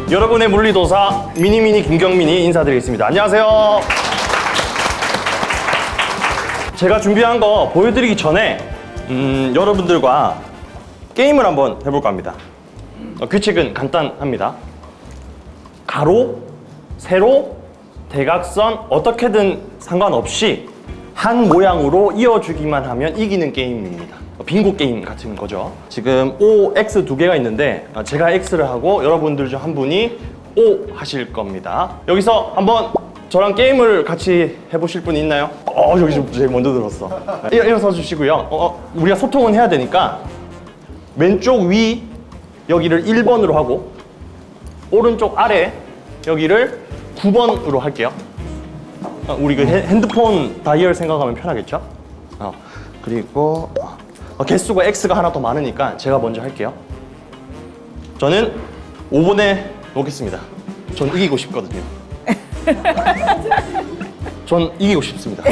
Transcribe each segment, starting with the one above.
여러분의 물리도사 미니미니 김경민이 인사드리겠습니다. 안녕하세요. 제가 준비한 거 보여드리기 전에 여러분들과 게임을 한번 해볼까 합니다. 규칙은 간단합니다. 가로, 세로, 대각선 어떻게든 상관없이 한 모양으로 이어주기만 하면 이기는 게임입니다. 빙고 게임 같은 거죠. 지금 O, X 두 개가 있는데 제가 X를 하고 여러분들 중 한 분이 O 하실 겁니다. 여기서 한번 저랑 게임을 같이 해보실 분이 있나요? 여기 좀 제일 먼저 들었어. 일어서 주시고요. 우리가 소통은 해야 되니까 왼쪽 위 여기를 1번으로 하고 오른쪽 아래 여기를 9번으로 할게요. 우리 그 핸드폰 다이얼 생각하면 편하겠죠? 그리고 개수가 X가 하나 더 많으니까 제가 먼저 할게요. 저는 5번에 놓겠습니다. 전 이기고 싶거든요. 전 이기고 싶습니다.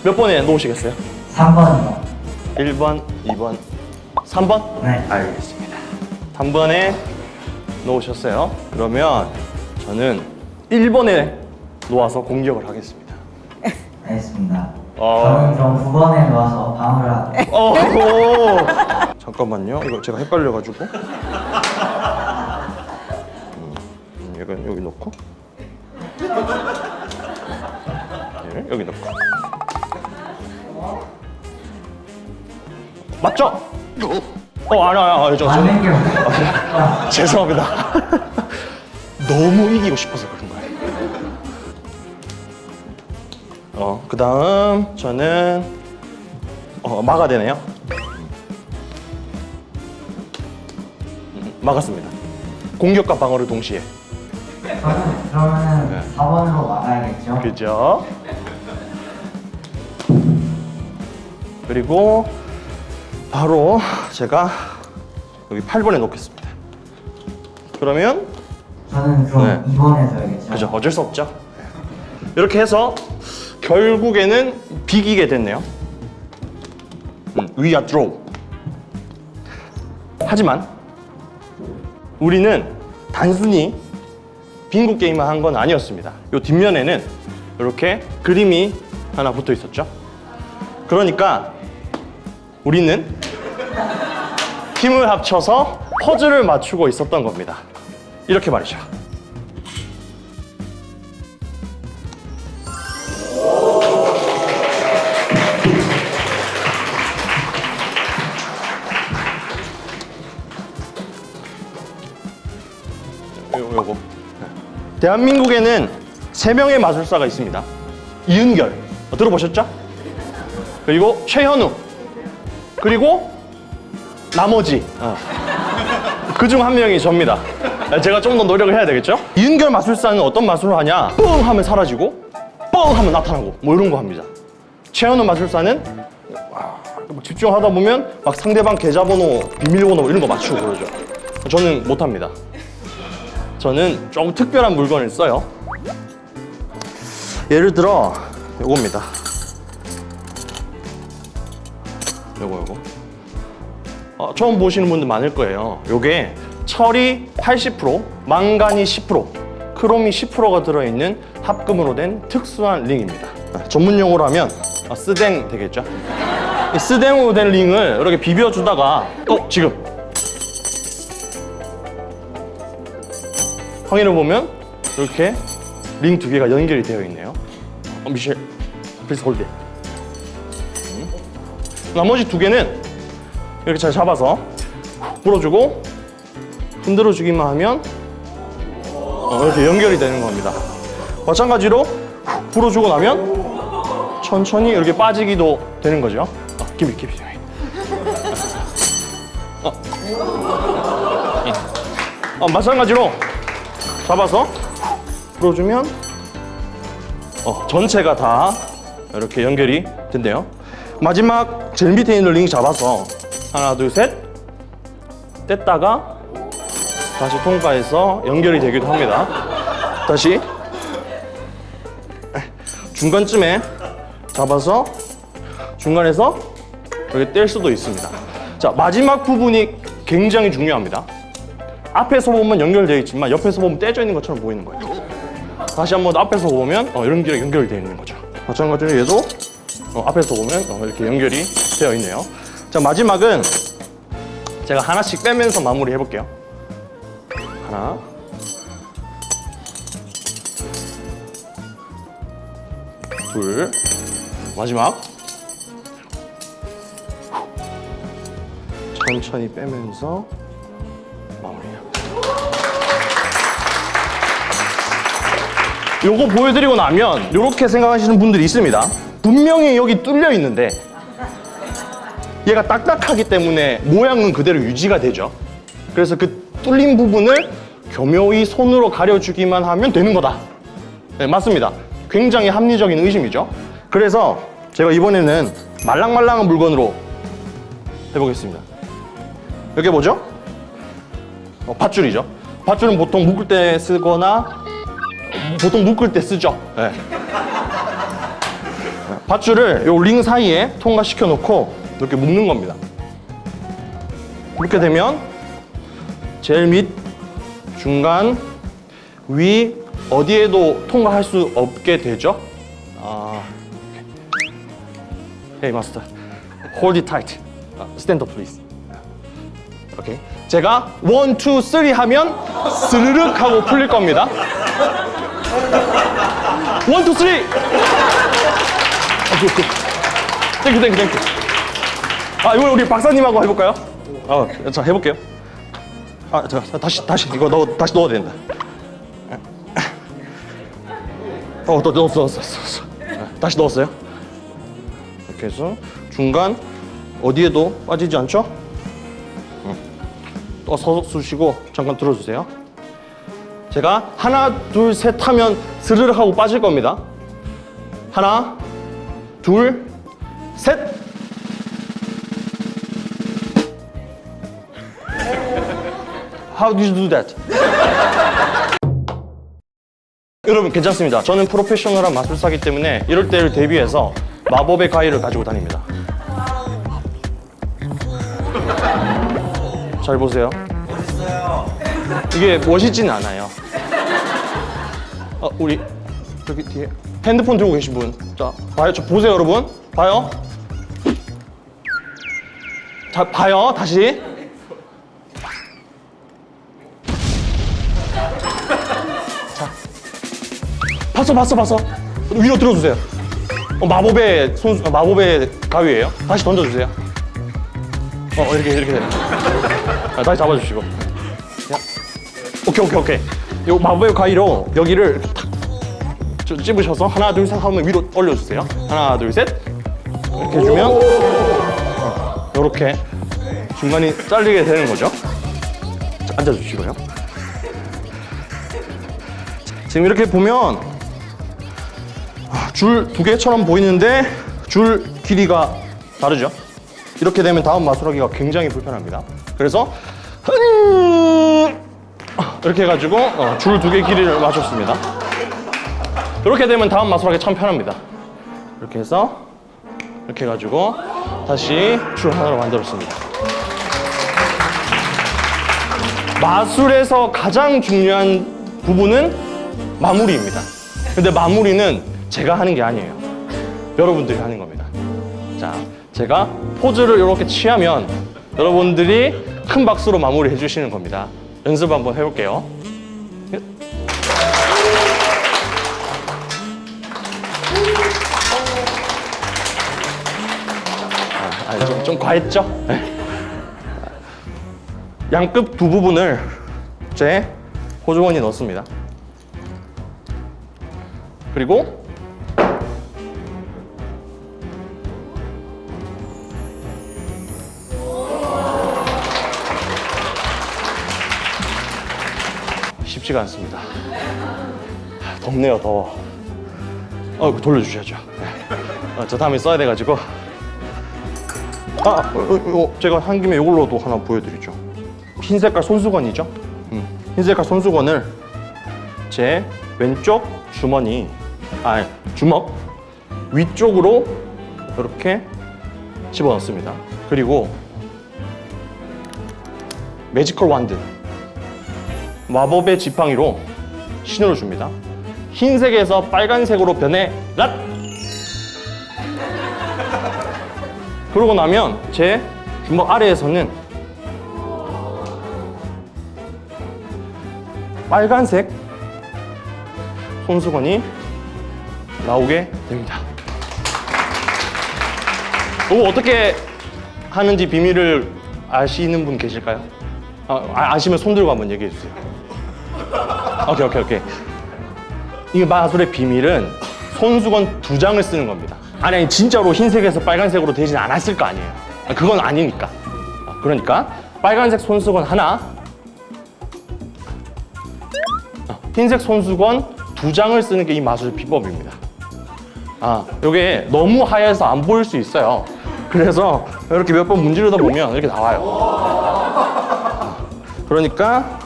몇 번에 놓으시겠어요? 3번이요. 1번, 2번, 3번? 네. 알겠습니다. 3번에 놓으셨어요. 그러면 저는 1번에 놓아서 공격을 하겠습니다. 알겠습니다. 저는 좀 9번에 놓아서 방어를 하고. 잠깐만요. 이거 제가 헷갈려가지고. 이건 여기 놓고. 얘를 여기 놓고. 맞죠? 아니, 죄송합니다. 너무 이기고 싶어서 그런 거예요. 그 다음 저는 막아야 되네요. 막았습니다. 공격과 방어를 동시에. 그러면은 4번으로 막아야겠죠? 그죠? 그리고 바로 제가 여기 8번에 놓겠습니다. 그러면 저는 좀 네. 2번에 둬야겠죠? 그죠? 어쩔 수 없죠. 이렇게 해서 결국에는 비기게 됐네요. We are draw. 하지만 우리는 단순히 빙고 게임을 한 건 아니었습니다. 이 뒷면에는 이렇게 그림이 하나 붙어 있었죠. 그러니까 우리는 힘을 합쳐서 퍼즐을 맞추고 있었던 겁니다. 이렇게 말이죠. 요거. 대한민국에는 3명의 마술사가 있습니다. 이은결 들어보셨죠? 그리고 최현우, 그리고 나머지 그중 한 명이 접니다. 제가 좀 더 노력을 해야 되겠죠? 이은결 마술사는 어떤 마술을 하냐? 뻥 하면 사라지고 뻥 하면 나타나고 뭐 이런 거 합니다. 최현우 마술사는 막 집중하다 보면 막 상대방 계좌번호, 비밀번호 이런 거 맞추고 그러죠. 저는 못합니다. 저는 좀 특별한 물건을 써요. 예를 들어 요겁니다. 요거 처음 보시는 분들 많을 거예요. 요게 철이 80%, 망간이 10%, 크롬이 10%가 들어있는 합금으로 된 특수한 링입니다. 전문 용어로 하면 스댕 되겠죠? 이 스댕으로 된 링을 이렇게 비벼주다가 지금 확인해 보면 이렇게 링 2개가 연결이 되어 있네요. 미셸, please hold it. 나머지 2개는 이렇게 잘 잡아서 불어주고 흔들어 주기만 하면 이렇게 연결이 되는 겁니다. 마찬가지로 불어주고 나면 천천히 이렇게 빠지기도 되는 거죠. 깊이. 마찬가지로 잡아서 불어주면 전체가 다 이렇게 연결이 된대요. 마지막 제일 밑에 있는 링 잡아서 하나, 둘, 셋 뗐다가 다시 통과해서 연결이 되기도 합니다. 다시 중간쯤에 잡아서 중간에서 이렇게 뗄 수도 있습니다. 자, 마지막 부분이 굉장히 중요합니다. 앞에서 보면 연결되어 있지만 옆에서 보면 떼져 있는 것처럼 보이는 거예요. 다시 한번 앞에서 보면 이런 게 연결되어 있는 거죠. 마찬가지로 얘도 앞에서 보면 이렇게 연결이 되어 있네요. 자, 마지막은 제가 하나씩 빼면서 마무리 해볼게요. 하나, 둘, 마지막. 천천히 빼면서 마무리해요. 요거 보여드리고 나면 이렇게 생각하시는 분들이 있습니다. 분명히 여기 뚫려 있는데 얘가 딱딱하기 때문에 모양은 그대로 유지가 되죠. 그래서 그 뚫린 부분을 교묘히 손으로 가려주기만 하면 되는 거다. 네, 맞습니다. 굉장히 합리적인 의심이죠. 그래서 제가 이번에는 말랑말랑한 물건으로 해보겠습니다. 이게 뭐죠? 밧줄이죠. 밧줄은 보통 묶을 때 쓰거나 보통 묶을 때 쓰죠. 네. 밧줄을 요 링 사이에 통과시켜 놓고 이렇게 묶는 겁니다. 이렇게 되면 제일 밑, 중간, 위 어디에도 통과할 수 없게 되죠. Hey master, hold it tight. Stand up please. 오케이. 제가 1, 2, 3 하면 스르륵 하고 풀릴 겁니다. 1, 2, 3. 땡큐. 이번 우리 박사님하고 해볼까요? 자, 해볼게요. 자, 다시 이거 다시 넣어야 된다. 넣었어. 다시 넣었어요. 이렇게 해서 중간 어디에도 빠지지 않죠? 또 서주시고 잠깐 들어주세요. 제가 하나, 둘, 셋 하면 스르륵 하고 빠질 겁니다. 하나, 둘, 셋. How did you do that? 여러분 괜찮습니다. 저는 프로페셔널한 마술사이기 때문에 이럴 때를 대비해서 마법의 가위를 가지고 다닙니다. 잘 보세요. 이게 멋있지는 않아요. 우리 저기 뒤에 핸드폰 들고 계신 분, 자 봐요. 저 보세요, 여러분. 봐요. 자 봐요. 다시. 자, 봤어. 위로 들어주세요. 마법의 가위예요. 다시 던져주세요. 이렇게 돼요. 다시 잡아주시고. 오케이. 요 마법의 가위로 여기를 이렇게 탁 찝으셔서 하나, 둘, 셋 하면 위로 올려주세요. 하나, 둘, 셋. 이렇게 해주면 이렇게 중간이 잘리게 되는 거죠. 자, 앉아주시고요. 지금 이렇게 보면 줄 두 개처럼 보이는데 줄 길이가 다르죠. 이렇게 되면 다음 마술하기가 굉장히 불편합니다. 그래서 이렇게 해가지고 줄 두 개 길이를 맞췄습니다. 이렇게 되면 다음 마술하기 참 편합니다. 이렇게 해서 이렇게 해가지고 다시 줄 하나로 만들었습니다. 마술에서 가장 중요한 부분은 마무리입니다. 근데 마무리는 제가 하는 게 아니에요. 여러분들이 하는 겁니다. 자, 제가 포즈를 이렇게 취하면 여러분들이 큰 박수로 마무리해 주시는 겁니다. 연습 한번 해볼게요. 좀 과했죠? 양끝 두 부분을 제 호주머니에 넣습니다. 그리고 쉽지가 않습니다. 덥네요, 더워. 돌려주셔야죠. 저 다음에 써야 돼가지고. 제가 한 김에 이걸로도 하나 보여드리죠. 흰 색깔 손수건이죠. 흰 색깔 손수건을 제 왼쪽 주머니, 주먹 위쪽으로 이렇게 집어넣습니다. 그리고 매지컬 완드, 마법의 지팡이로 신호를 줍니다. 흰색에서 빨간색으로 변해 랏! 그러고 나면 제 주먹 아래에서는 빨간색 손수건이 나오게 됩니다. 이거 어떻게 하는지 비밀을 아시는 분 계실까요? 아시면 손 들고 한번 얘기해 주세요. 오케이. 이 마술의 비밀은 손수건 2장을 쓰는 겁니다. 아니 진짜로 흰색에서 빨간색으로 되진 않았을 거 아니에요. 그건 아니니까. 그러니까 빨간색 손수건 하나, 흰색 손수건 2장을 쓰는 게 이 마술의 비법입니다. 요게 너무 하얘서 안 보일 수 있어요. 그래서 이렇게 몇 번 문지르다 보면 이렇게 나와요. 그러니까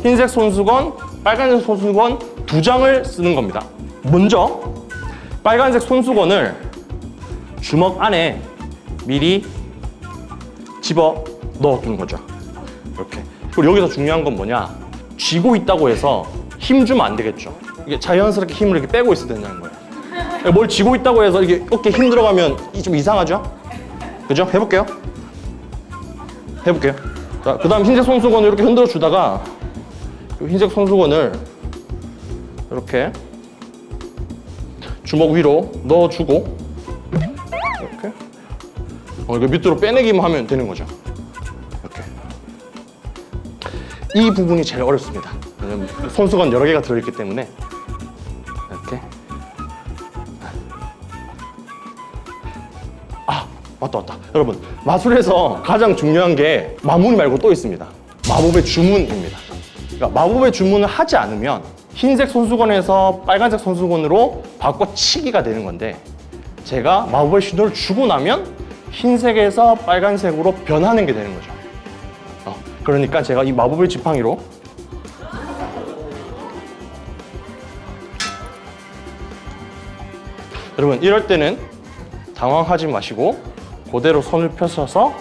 흰색 손수건, 빨간색 손수건 2장을 쓰는 겁니다. 먼저 빨간색 손수건을 주먹 안에 미리 집어 넣어두는 거죠. 이렇게. 그리고 여기서 중요한 건 뭐냐? 쥐고 있다고 해서 힘 주면 안 되겠죠. 이게 자연스럽게 힘을 이렇게 빼고 있어야 된다는 거예요. 뭘 쥐고 있다고 해서 이게 어깨 힘 들어가면 좀 이상하죠? 그죠? 해볼게요. 자, 그 다음 흰색 손수건을 이렇게 흔들어 주다가 흰색 손수건을 이렇게 주먹 위로 넣어주고 이렇게 이거 밑으로 빼내기만 하면 되는 거죠. 이렇게. 이 부분이 제일 어렵습니다. 왜냐면 손수건 여러 개가 들어있기 때문에 이렇게. 맞다. 여러분, 마술에서 가장 중요한 게 마무리 말고 또 있습니다. 마법의 주문입니다. 그러니까 마법의 주문을 하지 않으면 흰색 손수건에서 빨간색 손수건으로 바꿔치기가 되는 건데, 제가 마법의 신호를 주고 나면 흰색에서 빨간색으로 변하는 게 되는 거죠. 그러니까 제가 이 마법의 지팡이로 여러분, 이럴 때는 당황하지 마시고 그대로 손을 펴셔서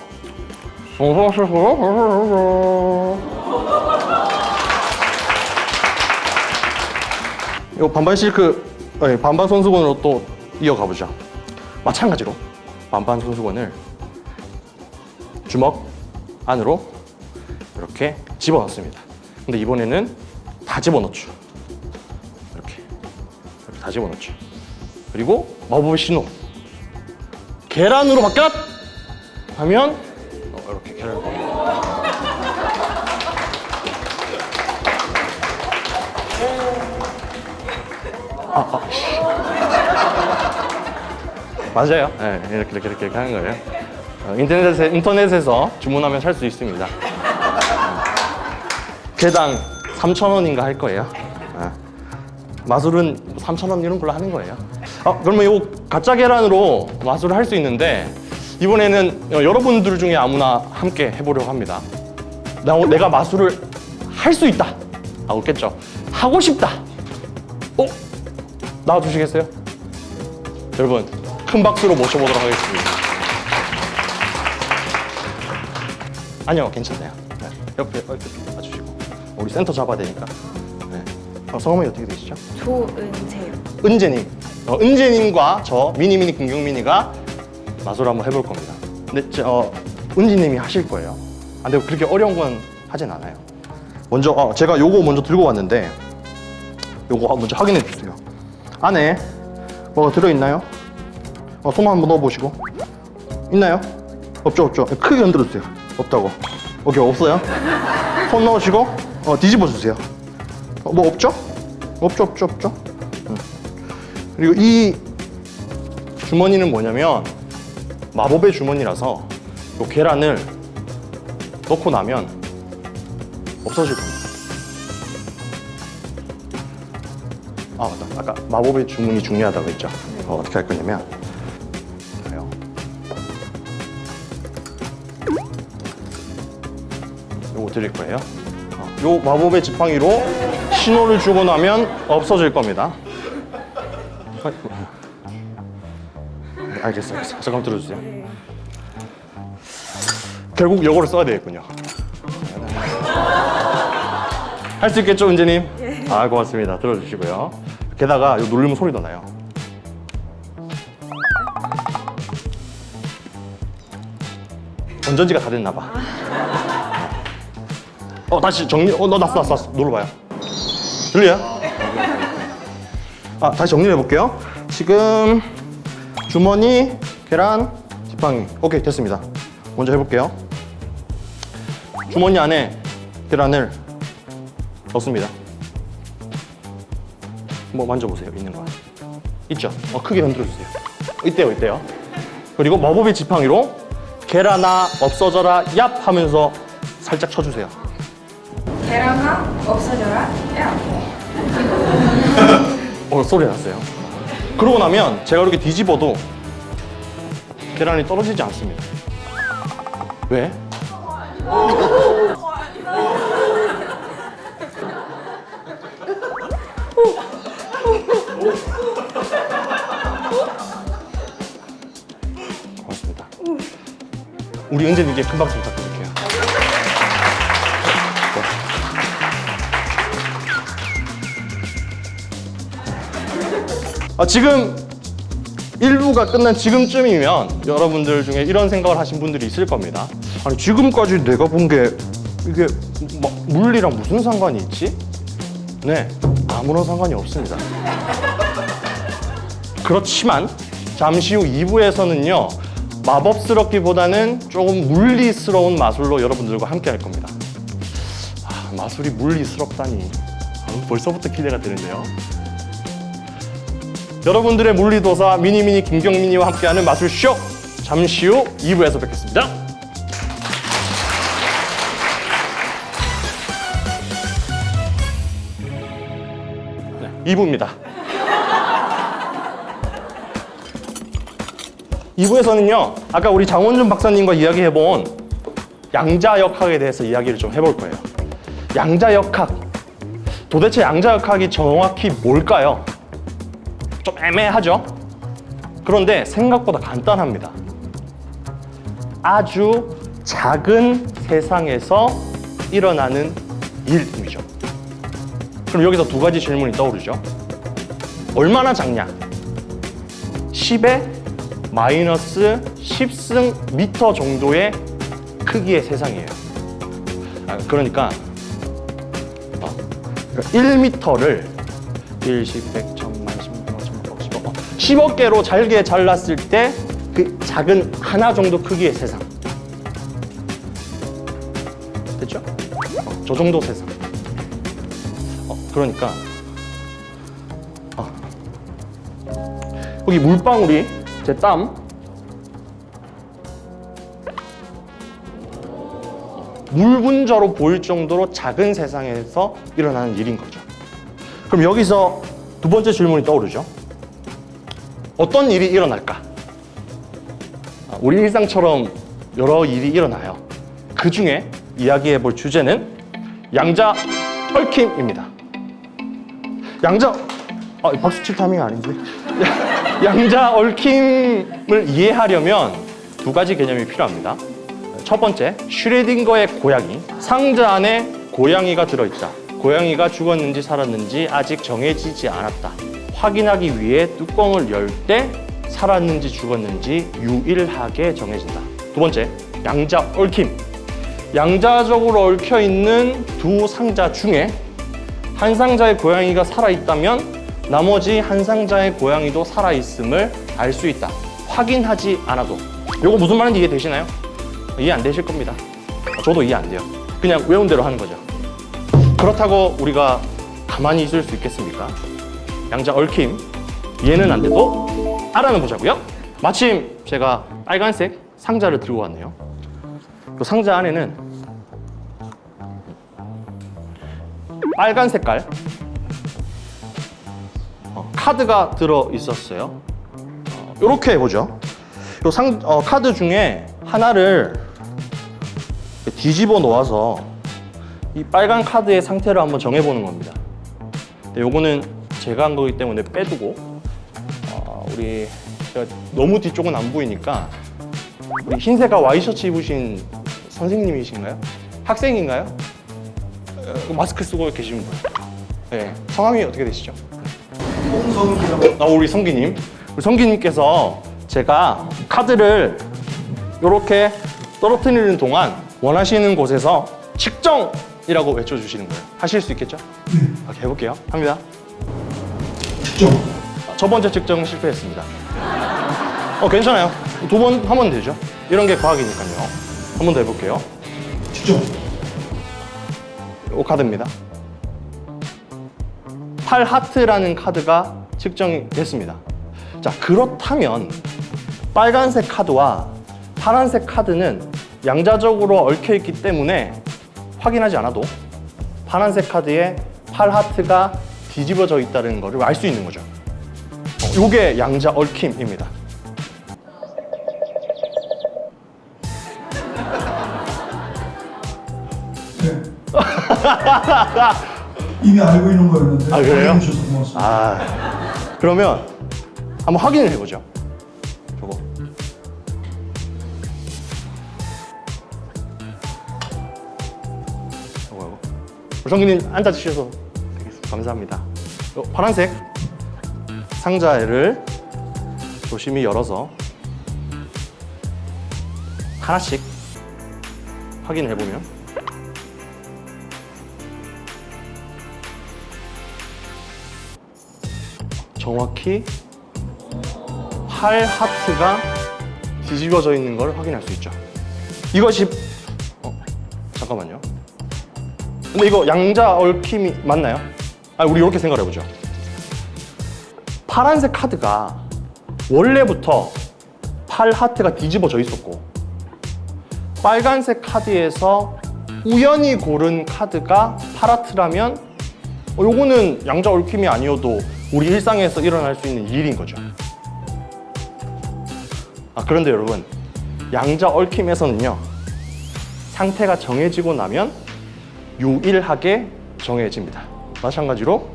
이 반반 실크, 반반 손수건으로 또 이어가 보죠. 마찬가지로 반반 손수건을 주먹 안으로 이렇게 집어넣습니다. 근데 이번에는 다 집어넣죠. 이렇게 다 집어넣죠. 그리고 마법의 신호, 계란으로 바뀌었! 하면 이렇게 계란을 맞아요. 네, 이렇게 하는 거예요. 인터넷에서 주문하면 살 수 있습니다. 개당 3,000원인가 할 거예요. 마술은 3,000원 이런 걸로 하는 거예요. 그러면 이 가짜 계란으로 마술을 할 수 있는데, 이번에는 여러분들 중에 아무나 함께 해보려고 합니다. 내가 마술을 할 수 있다! 없겠죠? 하고 싶다! 나와주시겠어요? 여러분, 큰 박수로 모셔보도록 하겠습니다. 아니요, 괜찮아요. 네, 옆에 와주시고. 우리 센터 잡아야 되니까. 네. 성함이 어떻게 되시죠? 조은재요. 은재님. 은재님과 저 미니미니 김경민이가 마술 한번 해볼 겁니다. 근데 은지님이 하실 거예요. 근데 그렇게 어려운 건 하진 않아요. 먼저 제가 요거 먼저 들고 왔는데, 요거 먼저 확인해 주세요. 안에 뭐가 들어있나요? 손 한번 넣어보시고. 있나요? 없죠. 크게 흔들어 주세요. 없다고. 오케이, 없어요. 손 넣으시고 뒤집어 주세요. 뭐 없죠? 없죠. 그리고 이 주머니는 뭐냐면 마법의 주머니라서 이 계란을 넣고 나면 없어질 겁니다. 맞다. 아까 마법의 주문이 중요하다고 했죠? 어떻게 할 거냐면, 요거 드릴 거예요. 요 마법의 지팡이로 신호를 주고 나면 없어질 겁니다. 알겠어요. 잠깐 들어주세요. 결국 요거를 써야 되겠군요. 할 수 있겠죠, 은재님? 아, 고맙습니다. 들어주시고요. 게다가 이거 누르면 소리도 나요. 건전지가 다 됐나 봐. 다시 정리. 너 났어. 눌러봐요. 들려요? 다시 정리해 볼게요. 지금 주머니, 계란, 지팡이. 오케이, 됐습니다. 먼저 해볼게요. 주머니 안에 계란을 넣습니다. 뭐 만져보세요. 있는 거 있죠? 크게 흔들어주세요. 있대요. 그리고 마법의 지팡이로 계란아 없어져라 얍 하면서 살짝 쳐주세요. 계란아 없어져라. 야. 소리 났어요. 그러고 나면 제가 이렇게 뒤집어도 계란이 떨어지지 않습니다. 왜? 고맙습니다. 우리 은재님께 큰 박수 부탁드릴게요. 지금 1부가 끝난 지금쯤이면 여러분들 중에 이런 생각을 하신 분들이 있을 겁니다. 아니, 지금까지 내가 본 게 이게 물리랑 무슨 상관이 있지? 네, 아무런 상관이 없습니다. 그렇지만 잠시 후 2부에서는요, 마법스럽기보다는 조금 물리스러운 마술로 여러분들과 함께 할 겁니다. 마술이 물리스럽다니 벌써부터 기대가 되는데요. 여러분들의 물리도사 미니미니 김경민이와 함께하는 마술쇼, 잠시 후 2부에서 뵙겠습니다. 네, 2부입니다. 2부에서는요, 아까 우리 장원준 박사님과 이야기해본 양자역학에 대해서 이야기를 좀 해볼 거예요. 양자역학, 도대체 양자역학이 정확히 뭘까요? 좀 애매하죠? 그런데 생각보다 간단합니다. 아주 작은 세상에서 일어나는 일임이죠. 그럼 여기서 두 가지 질문이 떠오르죠. 얼마나 작냐? 10의 마이너스 10승 미터 정도의 크기의 세상이에요. 그러니까 1미터를 1, 10, 100, 1000만, 10만, 1000만, 10억 개로 잘게 잘랐을 때 그 작은 하나 정도 크기의 세상. 됐죠? 저 정도 세상. 그러니까 여기 물방울이 제 땀 물 분자로 보일 정도로 작은 세상에서 일어나는 일인 거죠. 그럼 여기서 두 번째 질문이 떠오르죠. 어떤 일이 일어날까? 우리 일상처럼 여러 일이 일어나요. 그 중에 이야기해 볼 주제는 양자 얽힘입니다. 박수 칠 타이밍 아닌데. 양자 얽힘을 이해하려면 두 가지 개념이 필요합니다. 첫 번째, 슈레딩거의 고양이. 상자 안에 고양이가 들어있다. 고양이가 죽었는지 살았는지 아직 정해지지 않았다. 확인하기 위해 뚜껑을 열 때 살았는지 죽었는지 유일하게 정해진다. 두 번째, 양자 얽힘. 양자적으로 얽혀 있는 두 상자 중에 한 상자의 고양이가 살아있다면 나머지 한 상자의 고양이도 살아있음을 알 수 있다. 확인하지 않아도. 이거 무슨 말인지 이해되시나요? 이해 안 되실 겁니다. 저도 이해 안 돼요. 그냥 외운 대로 하는 거죠. 그렇다고 우리가 가만히 있을 수 있겠습니까? 양자 얽힘, 이해는 안 돼도 알아는 보자고요. 마침 제가 빨간색 상자를 들고 왔네요. 그 상자 안에는 빨간 색깔 카드가 들어 있었어요. 이렇게 해보죠. 요 카드 중에 하나를 뒤집어 놓아서 이 빨간 카드의 상태를 한번 정해보는 겁니다. 요거는 제가 한 거기 때문에 빼두고 제가 너무 뒤쪽은 안 보이니까 우리 흰색과 와이셔츠 입으신 선생님이신가요? 학생인가요? 마스크 쓰고 계시는 분. 네. 성함이 어떻게 되시죠? 홍성기라고. 우리 성기님. 우리 성기님께서 제가 카드를 이렇게 떨어뜨리는 동안 원하시는 곳에서 측정이라고 외쳐주시는 거예요. 하실 수 있겠죠? 네. 오케이, 해볼게요. 합니다. 측정. 첫 번째 측정 실패했습니다. 괜찮아요. 두 번 하면 되죠. 이런 게 과학이니까요. 한 번 더 해볼게요. 측정. 이 카드입니다. 8 하트라는 카드가 측정이 됐습니다. 자, 그렇다면 빨간색 카드와 파란색 카드는 양자적으로 얽혀 있기 때문에 확인하지 않아도 파란색 카드에 8 하트가 뒤집어져 있다는 것을 알 수 있는 거죠. 이게 양자 얽힘입니다. 네. 이미 알고 있는 거였는데. 그래요? 알려주셔서 고맙습니다. 그러면 한번 확인을 해보죠. 저거. 저거. 우리 성기님 앉아주셔서 되겠습니다. 감사합니다. 파란색 상자를 조심히 열어서 하나씩 확인을 해보면 정확히 8 하트가 뒤집어져 있는 걸 확인할 수 있죠. 이것이 잠깐만요. 근데 이거 양자 얽힘이 맞나요? 우리 이렇게 생각을 해보죠. 파란색 카드가 원래부터 8 하트가 뒤집어져 있었고 빨간색 카드에서 우연히 고른 카드가 8 하트라면 요거는 양자 얽힘이 아니어도 우리 일상에서 일어날 수 있는 일인 거죠. 그런데 여러분, 양자 얽힘에서는요, 상태가 정해지고 나면 유일하게 정해집니다. 마찬가지로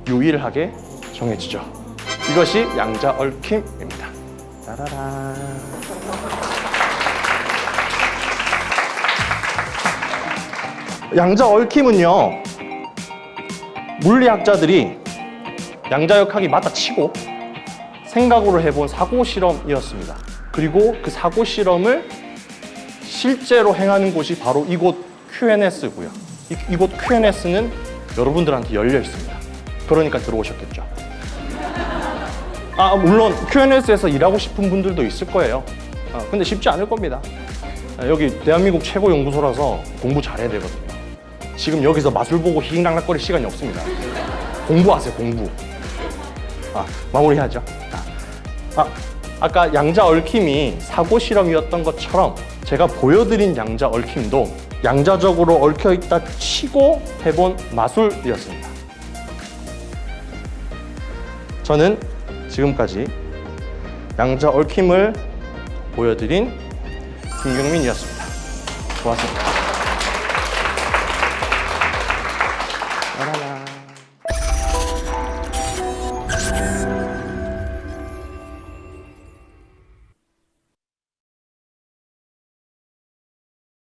유일하게 정해지죠. 이것이 양자 얽힘입니다. 따라란. 양자 얽힘은요, 물리학자들이 양자역학이 맞다 치고 생각으로 해본 사고 실험이었습니다. 그리고 그 사고 실험을 실제로 행하는 곳이 바로 이곳 QNS고요. 이곳 QNS는 여러분들한테 열려 있습니다. 그러니까 들어오셨겠죠. 물론 QNS에서 일하고 싶은 분들도 있을 거예요. 근데 쉽지 않을 겁니다. 여기 대한민국 최고 연구소라서 공부 잘해야 되거든요. 지금 여기서 마술 보고 희희낙낙거릴 시간이 없습니다. 공부하세요, 공부. 마무리하죠. 아까 양자 얽힘이 사고 실험이었던 것처럼 제가 보여드린 양자 얽힘도 양자적으로 얽혀 있다 치고 해본 마술이었습니다. 저는 지금까지 양자 얽힘을 보여드린 김경민이었습니다. 고맙습니다.